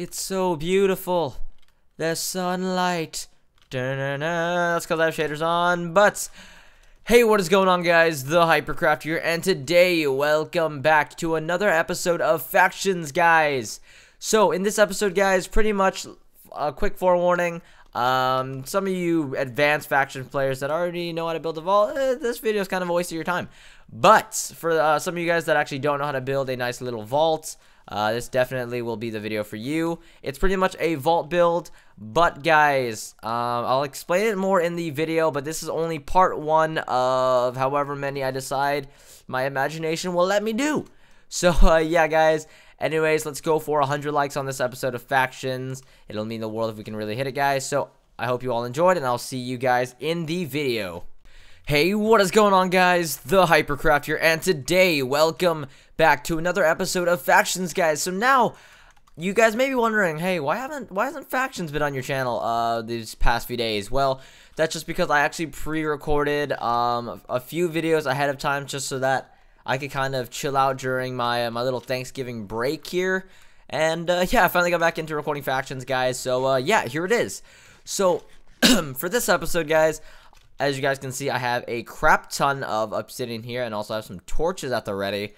It's so beautiful. The sunlight. That's because I have shaders on. But hey, what is going on, guys? The Hypercraft here, and today, welcome back to another episode of Factions, guys. So in this episode, guys, pretty much a quick forewarning. Some of you advanced faction players that already know how to build a vault, this video is kind of a waste of your time. But for some of you guys that actually don't know how to build a nice little vault, this definitely will be the video for you. It's pretty much a vault build, but guys, I'll explain it more in the video, but this is only part one of however many I decide my imagination will let me do. So, yeah, guys. Anyways, let's go for 100 likes on this episode of Factions. It'll mean the world if we can really hit it, guys. So, I hope you all enjoyed, and I'll see you guys in the video. Hey, what is going on, guys? The Hypercraft here, and today, welcome back to another episode of Factions, guys. So now, you guys may be wondering, hey, why hasn't Factions been on your channel these past few days? Well, that's just because I actually pre-recorded a few videos ahead of time just so that I could kind of chill out during my my little Thanksgiving break here. And yeah, I finally got back into recording Factions, guys. So yeah, here it is. So for this episode, guys, as you guys can see, I have a crap ton of obsidian here and also have some torches at the ready.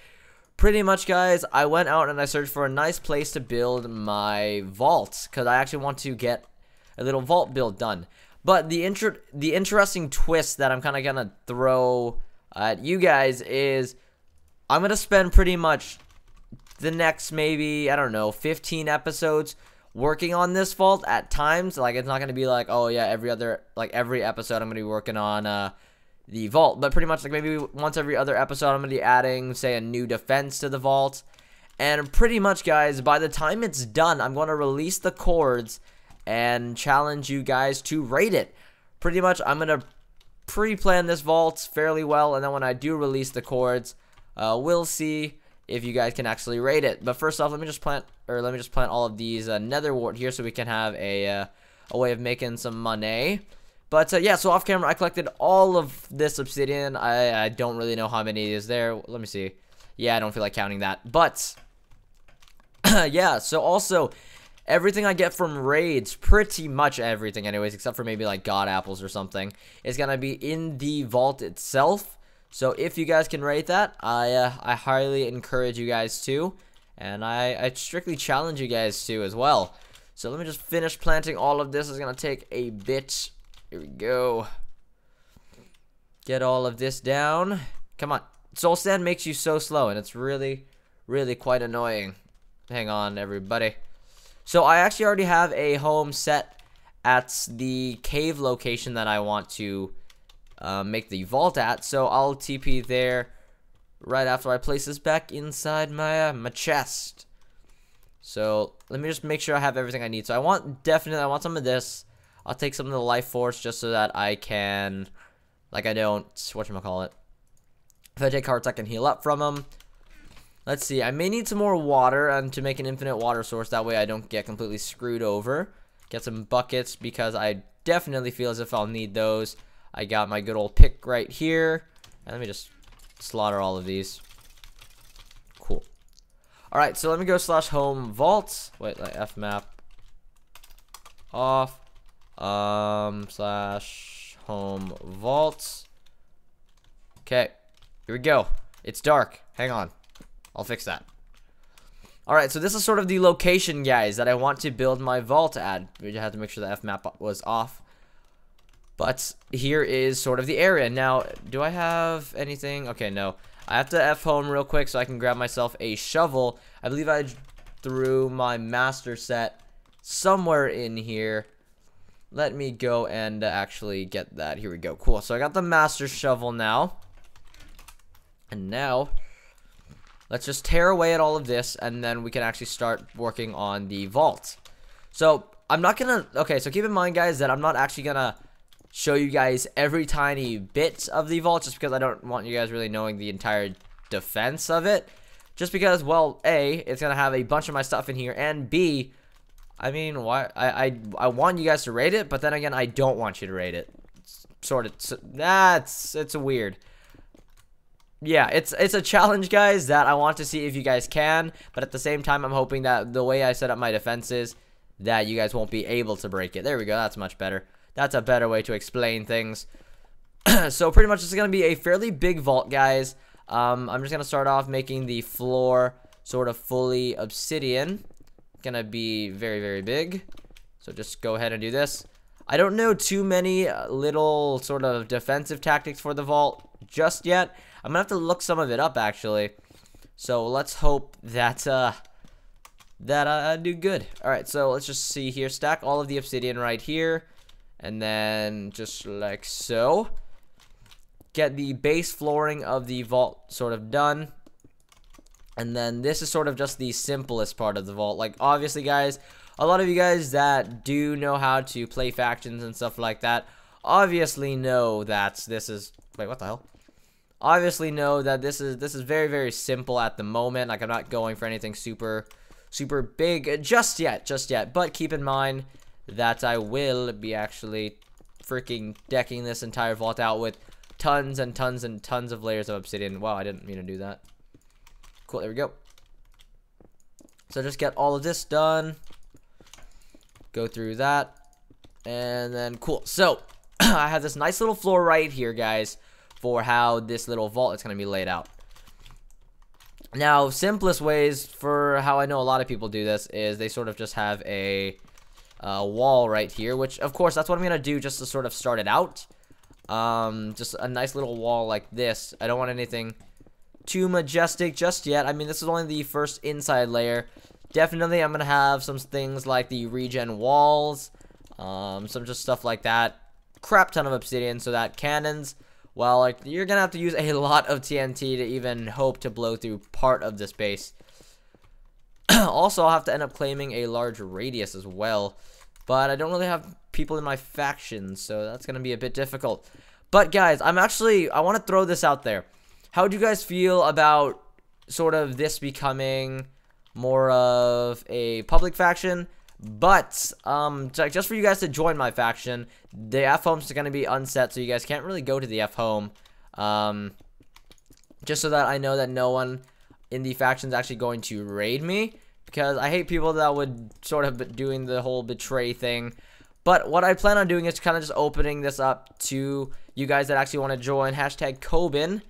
Pretty much, guys, I went out and I searched for a nice place to build my vault because I actually want to get a little vault build done. But the interesting twist that I'm kind of gonna throw at you guys is I'm gonna spend pretty much the next maybe, I don't know, 15 episodes working on this vault at times. Like, it's not gonna be like, oh yeah, every episode I'm gonna be working on the vault, but pretty much like maybe once every other episode I'm gonna be adding, say, a new defense to the vault. And pretty much, guys, by the time it's done, I'm gonna release the cords and challenge you guys to raid it. Pretty much, I'm gonna pre-plan this vault fairly well, and then when I do release the cords, we'll see if you guys can actually raid it. But first off, let me just plant all of these nether wart here so we can have a way of making some money. But yeah, so off camera I collected all of this obsidian. I don't really know how many is there. Let me see. Yeah, I don't feel like counting that. But yeah, so also everything I get from raids, pretty much everything anyways, except for maybe like god apples or something, is gonna be in the vault itself. So if you guys can rate that, I highly encourage you guys to, and I strictly challenge you guys to as well. So let me just finish planting all of this. It's gonna take a bit. Here we go. Get all of this down. Come on. Soul sand makes you so slow, and it's really, really quite annoying. Hang on, everybody. So I actually already have a home set at the cave location that I want to make the vault at, so I'll TP there right after I place this back inside my my chest. So let me just make sure I have everything I need. So I want some of this. I'll take some of the life force just so that I can, like, I don't, whatchamacallit, if I take hearts I can heal up from them. Let's see, I may need some more water and to make an infinite water source, that way I don't get completely screwed over. Get some buckets because I definitely feel as if I'll need those. I got my good old pick right here. And let me just slaughter all of these. Cool. Alright, so let me go /home vault. Wait, like fmap off. /home vault. Okay, here we go. It's dark. Hang on. I'll fix that. Alright, so this is sort of the location, guys, that I want to build my vault at. We just have to make sure the fmap was off. But here is sort of the area. Now, do I have anything? Okay, no. I have to F home real quick so I can grab myself a shovel. I believe I threw my master set somewhere in here. Let me go and actually get that. Here we go. Cool. So I got the master shovel now. And now, let's just tear away at all of this, and then we can actually start working on the vault. So, I'm not gonna... Okay, so keep in mind, guys, that I'm not actually gonna show you guys every tiny bit of the vault, just because I don't want you guys really knowing the entire defense of it. Just because, well, A, it's gonna have a bunch of my stuff in here, and B, I mean, why? I want you guys to rate it, but then again, I don't want you to rate it. It's sort of, it's a weird. yeah, it's a challenge, guys, that I want to see if you guys can. But at the same time, I'm hoping that the way I set up my defenses, that you guys won't be able to break it. There we go. That's much better. That's a better way to explain things. So pretty much this is going to be a fairly big vault, guys. I'm just going to start off making the floor sort of fully obsidian. Gonna be very, very big. So just go ahead and do this. I don't know too many little sort of defensive tactics for the vault just yet. I'm gonna have to look some of it up, actually. So let's hope that I do good. Alright, so let's just see here. Stack all of the obsidian right here. And then just like so. Get the base flooring of the vault sort of done. And then this is sort of just the simplest part of the vault. Like, obviously, guys, a lot of you guys that do know how to play factions and stuff like that obviously know that this is... Wait, what the hell? Obviously know that this is very, very simple at the moment. Like, I'm not going for anything super big just yet. But keep in mind that I will be actually freaking decking this entire vault out with tons and tons and tons of layers of obsidian. Wow, I didn't mean to do that. Cool, there we go. So just get all of this done. Go through that. And then, cool. So, I have this nice little floor right here, guys, for how this little vault is going to be laid out. Now, simplest ways for how I know a lot of people do this is they sort of just have a wall right here, which, of course, that's what I'm going to do just to sort of start it out. Just a nice little wall like this. I don't want anything too majestic just yet. I mean, this is only the first inside layer. Definitely, I'm going to have some things like the regen walls, some just stuff like that. Crap ton of obsidian so that cannons, well, like, you're going to have to use a lot of TNT to even hope to blow through part of this base. Also, I'll have to end up claiming a large radius as well, but I don't really have people in my faction, so that's going to be a bit difficult. But, guys, I want to throw this out there. How do you guys feel about sort of this becoming more of a public faction? But, just for you guys to join my faction, the F-homes are going to be unset, so you guys can't really go to the F-home. Just so that I know that no one in the faction is actually going to raid me. Because I hate people that would sort of be doing the whole betray thing. But what I plan on doing is kind of just opening this up to you guys that actually want to join. Hashtag Cobin.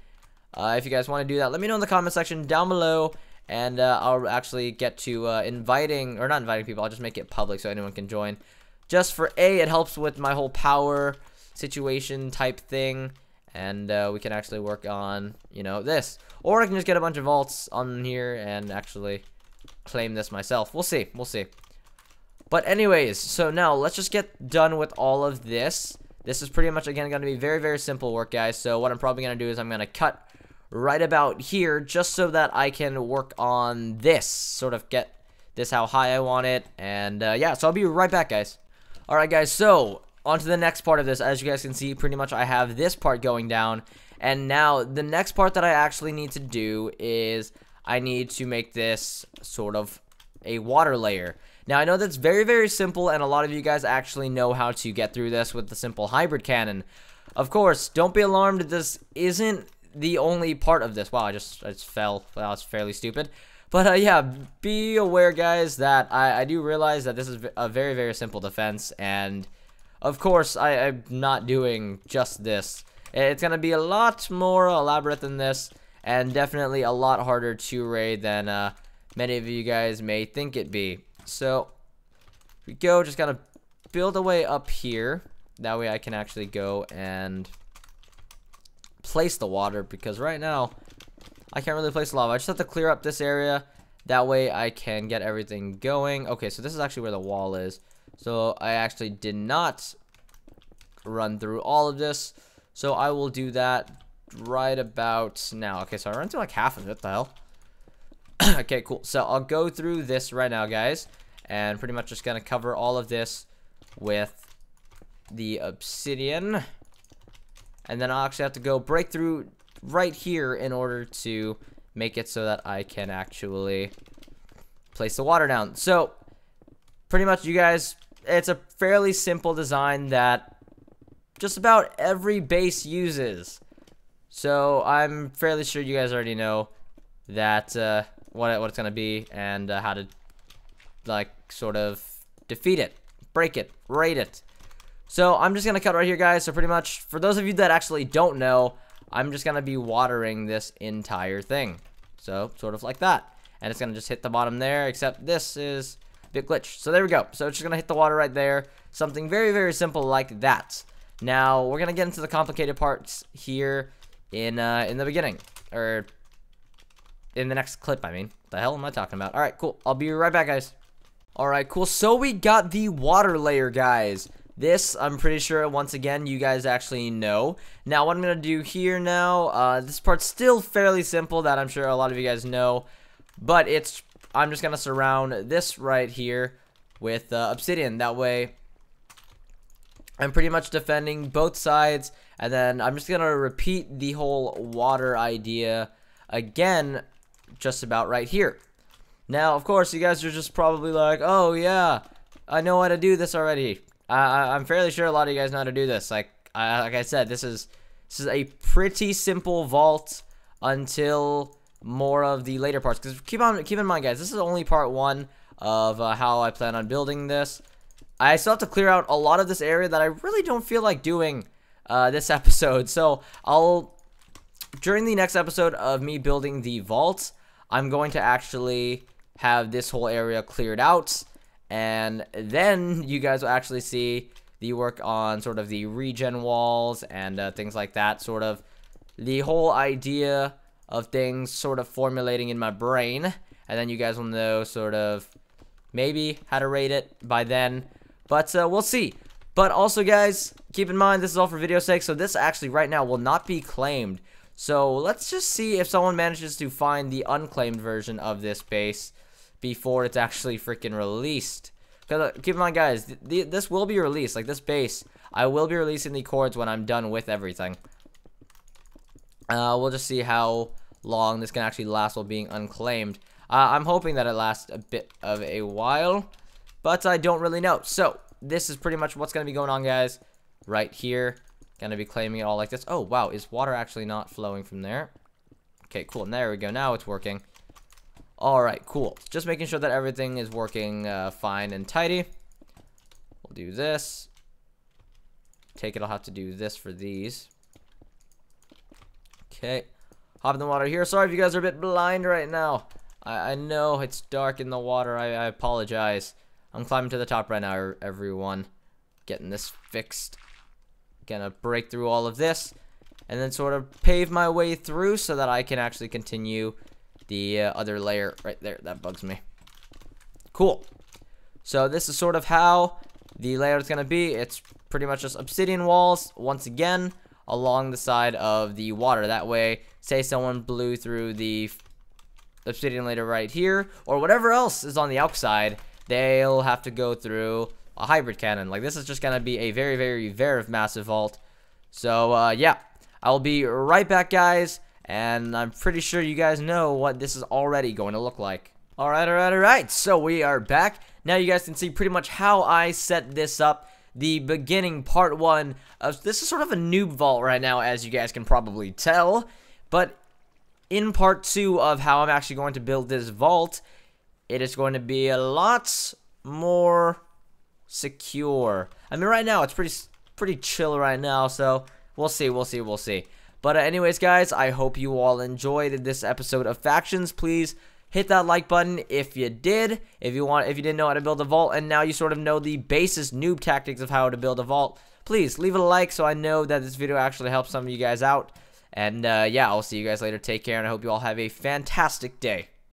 If you guys want to do that, let me know in the comment section down below. And I'll actually get to not inviting people. I'll just make it public so anyone can join. Just for it helps with my whole power situation type thing. And we can actually work on, you know, this. Or I can just get a bunch of vaults on here and actually claim this myself. We'll see. We'll see. But anyways, so now let's just get done with all of this. This is pretty much, again, going to be very, very simple work, guys. So what I'm probably going to do is I'm going to cut right about here just so that I can work on this. Sort of get this how high I want it. And yeah, so I'll be right back, guys. Alright, guys, so on to the next part of this. As you guys can see, pretty much I have this part going down. And now the next part that I actually need to do is I need to make this sort of a water layer. Now, I know that's very, very simple, and a lot of you guys actually know how to get through this with the simple hybrid cannon. Of course, don't be alarmed, this isn't the only part of this. Wow, I just fell. That was fairly stupid. But, yeah, be aware, guys, that I do realize that this is a very, very simple defense, and, of course, I'm not doing just this. It's going to be a lot more elaborate than this, and definitely a lot harder to raid than many of you guys may think it be. So, we go, just gotta build a way up here. That way I can actually go and place the water, because right now I can't really place lava. I just have to clear up this area. That way I can get everything going. Okay, so this is actually where the wall is. So I actually did not run through all of this. So I will do that right about now. Okay, so I ran through like half of it. What the hell? Okay, cool. So I'll go through this right now, guys, and pretty much just gonna cover all of this with the obsidian, and then I'll actually have to go break through right here in order to make it so that I can actually place the water down. So pretty much, you guys, it's a fairly simple design that just about every base uses. So I'm fairly sure you guys already know that what it's gonna be and how to like sort of defeat it, break it, raid it. So I'm just gonna cut right here, guys. So pretty much for those of you that actually don't know, I'm just gonna be watering this entire thing. So sort of like that, and it's gonna just hit the bottom there, except this is a bit glitched. So there we go. So it's just gonna hit the water right there. Something very, very simple like that. Now we're gonna get into the complicated parts here in the beginning, or in the next clip. I mean, what the hell am I talking about? All right, cool. I'll be right back, guys. All right, cool. So we got the water layer, guys. This, I'm pretty sure, once again, you guys actually know. Now, what I'm going to do here now, this part's still fairly simple, that I'm sure a lot of you guys know. But I'm just going to surround this right here with obsidian. That way, I'm pretty much defending both sides. And then I'm just going to repeat the whole water idea again, just about right here. Now, of course, you guys are just probably like, oh, yeah, I know how to do this already. I'm fairly sure a lot of you guys know how to do this. Like I said, this is a pretty simple vault until more of the later parts. Because keep in mind, guys, this is only part 1 of how I plan on building this. I still have to clear out a lot of this area that I really don't feel like doing this episode. So during the next episode of me building the vault, I'm going to actually have this whole area cleared out. And then you guys will actually see the work on sort of the regen walls and things like that. Sort of the whole idea of things sort of formulating in my brain. And then you guys will know sort of maybe how to rate it by then. But we'll see. But also, guys, keep in mind this is all for video sake. So this actually right now will not be claimed. So let's just see if someone manages to find the unclaimed version of this base before it's actually freaking released. Because keep in mind, guys, this will be released. Like this base, I will be releasing the cords when I'm done with everything. We'll just see how long this can actually last while being unclaimed. I'm hoping that it lasts a bit of a while, but I don't really know. So this is pretty much what's going to be going on, guys, right here. Going to be claiming it all like this. Oh, wow, is water actually not flowing from there? Okay, cool. And there we go. Now it's working. Alright, cool. Just making sure that everything is working fine and tidy. We'll do this. Take it, I'll have to do this for these. Okay. Hop in the water here. Sorry if you guys are a bit blind right now. I know it's dark in the water. I apologize. I'm climbing to the top right now, everyone. Getting this fixed. Gonna break through all of this. And then sort of pave my way through so that I can actually continue the other layer right there. That bugs me. Cool. So this is sort of how the layout is going to be. It's pretty much just obsidian walls, once again, along the side of the water. That way, say someone blew through the obsidian layer right here, or whatever else is on the outside, they'll have to go through a hybrid cannon. Like, this is just going to be a very, very, very massive vault. So, yeah. I'll be right back, guys. And I'm pretty sure you guys know what this is already going to look like. Alright. So we are back. Now you guys can see pretty much how I set this up. The beginning, part 1 of this is sort of a noob vault right now, as you guys can probably tell. But in part 2 of how I'm actually going to build this vault, it is going to be a lot more secure. I mean, right now it's pretty chill right now, so we'll see. But anyways, guys, I hope you all enjoyed this episode of Factions. Please hit that like button if you did. If you didn't know how to build a vault, and now you sort of know the basis noob tactics of how to build a vault, please leave it a like so I know that this video actually helps some of you guys out. And yeah, I'll see you guys later. Take care, and I hope you all have a fantastic day.